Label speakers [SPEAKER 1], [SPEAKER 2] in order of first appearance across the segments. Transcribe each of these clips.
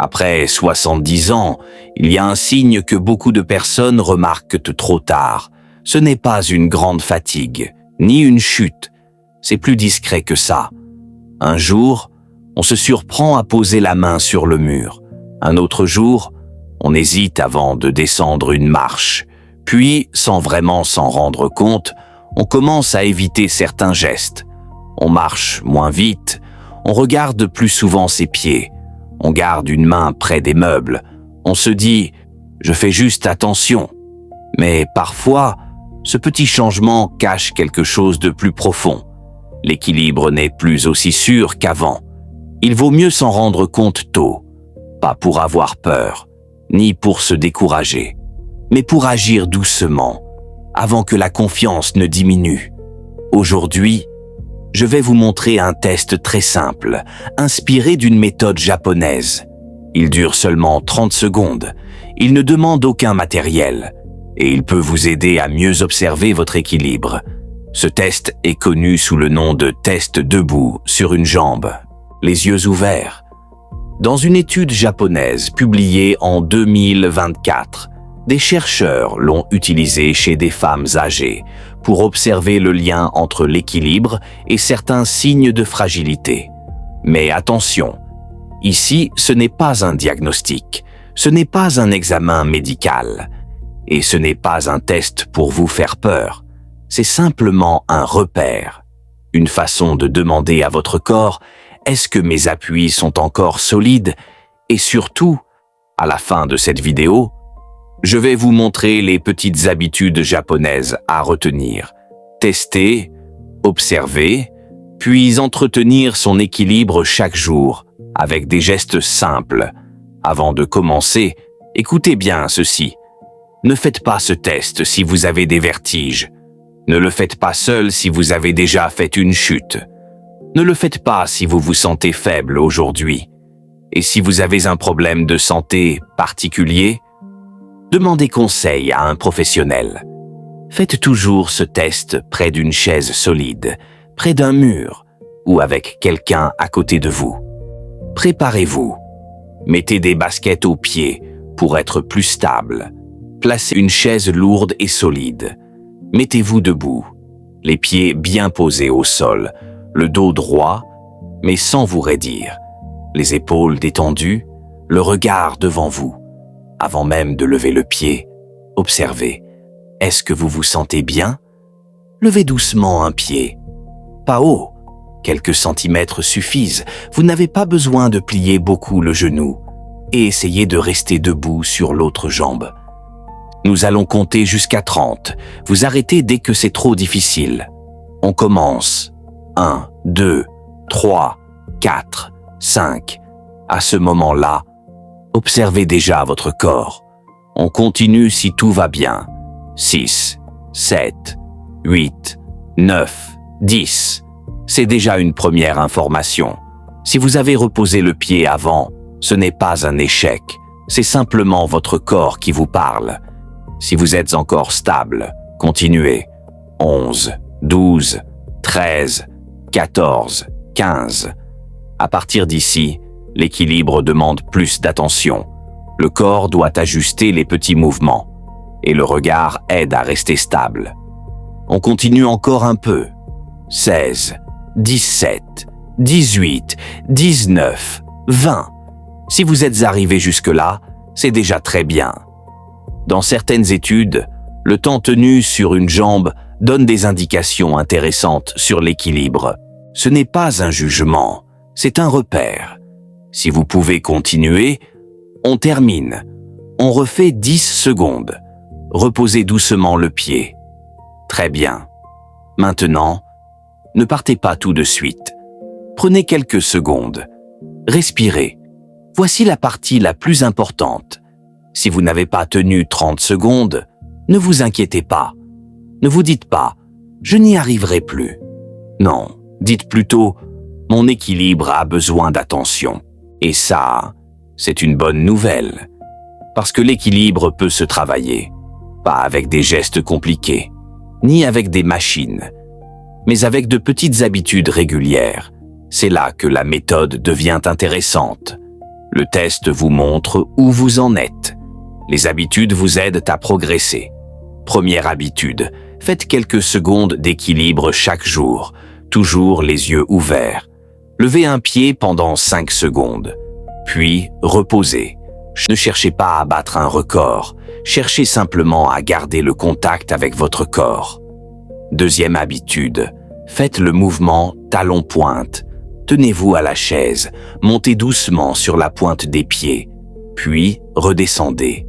[SPEAKER 1] Après 70 ans, il y a un signe que beaucoup de personnes remarquent trop tard. Ce n'est pas une grande fatigue, ni une chute. C'est plus discret que ça. Un jour, on se surprend à poser la main sur le mur. Un autre jour, on hésite avant de descendre une marche. Puis, sans vraiment s'en rendre compte, on commence à éviter certains gestes. On marche moins vite, on regarde plus souvent ses pieds. On garde une main près des meubles. On se dit « je fais juste attention ». Mais parfois, ce petit changement cache quelque chose de plus profond. L'équilibre n'est plus aussi sûr qu'avant. Il vaut mieux s'en rendre compte tôt, pas pour avoir peur, ni pour se décourager, mais pour agir doucement, avant que la confiance ne diminue. Aujourd'hui, je vais vous montrer un test très simple, inspiré d'une méthode japonaise. Il dure seulement 30 secondes, il ne demande aucun matériel, et il peut vous aider à mieux observer votre équilibre. Ce test est connu sous le nom de test debout sur une jambe, les yeux ouverts. Dans une étude japonaise publiée en 2024, des chercheurs l'ont utilisé chez des femmes âgées pour observer le lien entre l'équilibre et certains signes de fragilité. Mais attention, ici ce n'est pas un diagnostic, ce n'est pas un examen médical, et ce n'est pas un test pour vous faire peur. C'est simplement un repère, une façon de demander à votre corps « est-ce que mes appuis sont encore solides ?» Et surtout, à la fin de cette vidéo, je vais vous montrer les petites habitudes japonaises à retenir. Tester, observer, puis entretenir son équilibre chaque jour avec des gestes simples. Avant de commencer, écoutez bien ceci. Ne faites pas ce test si vous avez des vertiges. Ne le faites pas seul si vous avez déjà fait une chute. Ne le faites pas si vous vous sentez faible aujourd'hui. Et si vous avez un problème de santé particulier, demandez conseil à un professionnel. Faites toujours ce test près d'une chaise solide, près d'un mur ou avec quelqu'un à côté de vous. Préparez-vous. Mettez des baskets aux pieds pour être plus stable. Placez une chaise lourde et solide. Mettez-vous debout, les pieds bien posés au sol, le dos droit, mais sans vous raidir, les épaules détendues, le regard devant vous. Avant même de lever le pied, observez. Est-ce que vous vous sentez bien? Levez doucement un pied. Pas haut. Quelques centimètres suffisent. Vous n'avez pas besoin de plier beaucoup le genou. Et essayez de rester debout sur l'autre jambe. Nous allons compter jusqu'à 30. Vous arrêtez dès que c'est trop difficile. On commence. 1, 2, 3, 4, 5. À ce moment-là, observez déjà votre corps. On continue si tout va bien. 6, 7, 8, 9, 10. C'est déjà une première information. Si vous avez reposé le pied avant, ce n'est pas un échec. C'est simplement votre corps qui vous parle. Si vous êtes encore stable, continuez. 11, 12, 13, 14, 15. À partir d'ici, l'équilibre demande plus d'attention. Le corps doit ajuster les petits mouvements et le regard aide à rester stable. On continue encore un peu. 16, 17, 18, 19, 20. Si vous êtes arrivé jusque-là, c'est déjà très bien. Dans certaines études, le temps tenu sur une jambe donne des indications intéressantes sur l'équilibre. Ce n'est pas un jugement, c'est un repère. Si vous pouvez continuer, on termine. On refait 10 secondes. Reposez doucement le pied. Très bien. Maintenant, ne partez pas tout de suite. Prenez quelques secondes. Respirez. Voici la partie la plus importante. Si vous n'avez pas tenu 30 secondes, ne vous inquiétez pas. Ne vous dites pas « je n'y arriverai plus ». Non, dites plutôt « mon équilibre a besoin d'attention ». Et ça, c'est une bonne nouvelle. Parce que l'équilibre peut se travailler. Pas avec des gestes compliqués, ni avec des machines, mais avec de petites habitudes régulières. C'est là que la méthode devient intéressante. Le test vous montre où vous en êtes. Les habitudes vous aident à progresser. Première habitude, faites quelques secondes d'équilibre chaque jour, toujours les yeux ouverts. Levez un pied pendant 5 secondes, puis reposez. Ne cherchez pas à battre un record, cherchez simplement à garder le contact avec votre corps. Deuxième habitude, faites le mouvement talon-pointe. Tenez-vous à la chaise, montez doucement sur la pointe des pieds, puis redescendez.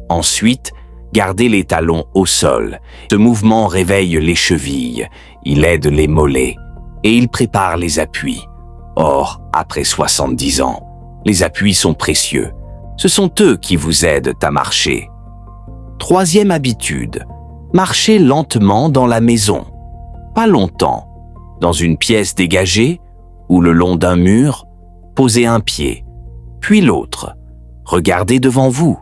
[SPEAKER 1] Ensuite, gardez les talons au sol. Ce mouvement réveille les chevilles, il aide les mollets et il prépare les appuis. Or, après 70 ans, les appuis sont précieux. Ce sont eux qui vous aident à marcher. Troisième habitude, marchez lentement dans la maison. Pas longtemps. Dans une pièce dégagée ou le long d'un mur, posez un pied, puis l'autre. Regardez devant vous.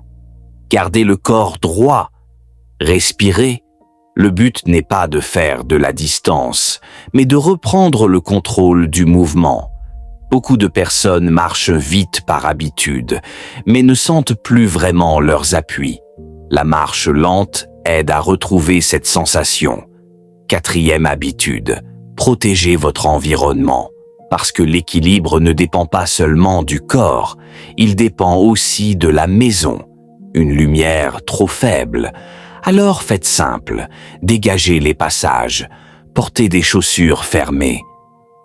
[SPEAKER 1] Gardez le corps droit. Respirez. Le but n'est pas de faire de la distance, mais de reprendre le contrôle du mouvement. Beaucoup de personnes marchent vite par habitude, mais ne sentent plus vraiment leurs appuis. La marche lente aide à retrouver cette sensation. Quatrième habitude, protégez votre environnement. Parce que l'équilibre ne dépend pas seulement du corps, il dépend aussi de la maison. Une lumière trop faible. Alors faites simple, dégagez les passages, portez des chaussures fermées.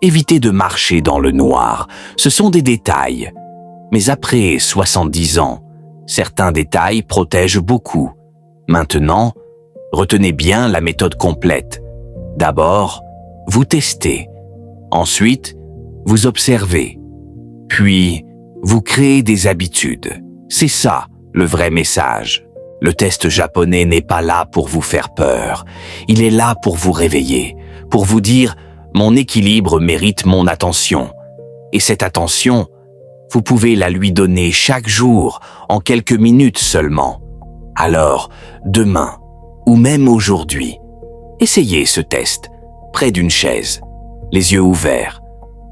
[SPEAKER 1] Évitez de marcher dans le noir, ce sont des détails. Mais après 70 ans, certains détails protègent beaucoup. Maintenant, retenez bien la méthode complète. D'abord, vous testez. Ensuite, vous observez. Puis, vous créez des habitudes. C'est ça, le vrai message. Le test japonais n'est pas là pour vous faire peur. Il est là pour vous réveiller, pour vous dire « Mon équilibre mérite mon attention ». Et cette attention, vous pouvez la lui donner chaque jour, en quelques minutes seulement. Alors, demain, ou même aujourd'hui, essayez ce test, près d'une chaise, les yeux ouverts,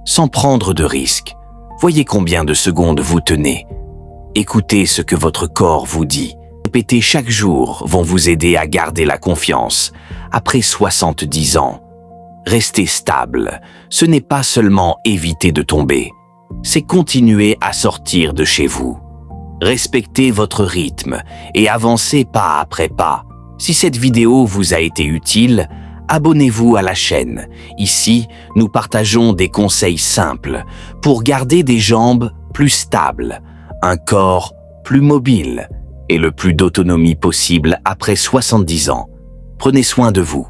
[SPEAKER 1] sans prendre de risques. Voyez combien de secondes vous tenez. Écoutez ce que votre corps vous dit. Répéter chaque jour vont vous aider à garder la confiance. Après 70 ans, rester stable, ce n'est pas seulement éviter de tomber, c'est continuer à sortir de chez vous. Respectez votre rythme et avancez pas après pas. Si cette vidéo vous a été utile, abonnez-vous à la chaîne. Ici, nous partageons des conseils simples pour garder des jambes plus stables, un corps plus mobile et le plus d'autonomie possible après 70 ans. Prenez soin de vous.